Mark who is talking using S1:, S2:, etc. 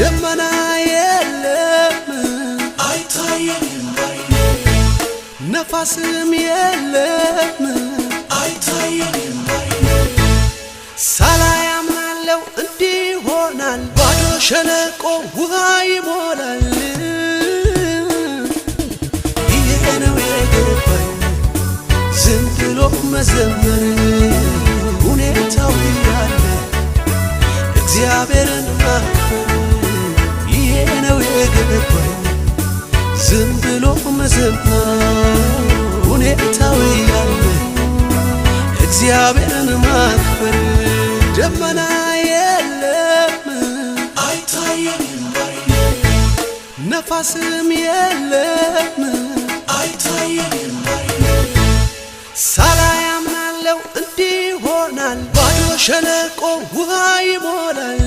S1: ደመና የለም
S2: አይታየኝም ባይኔ
S1: ነፋስም የለም
S2: አይታየኝም ባይኔ
S1: ሳላይ አምናለሁ እንዲህ ይሆናል ባዶ ሸለቆ ውሃ ይሞላል ይሄ ነው የገባኝ ዝም ብሎ መዘመር ሁኔታው ያለ እግዚአብሔርን ማክበር ይሄ ነው የገባኝ ዝም ብሎ መዘመር ሁኔታው ያለ እግዚአብሔርን ማክበር ደመና የለም
S2: አይታየኝም ባይኔ
S1: ነፋስም የለም
S2: አይታየኝም ባይኔ
S1: ሳላይ አምናለሁ እንዲህ ይሆናል ባዶ ሸለቆ ውሃ ይሞላል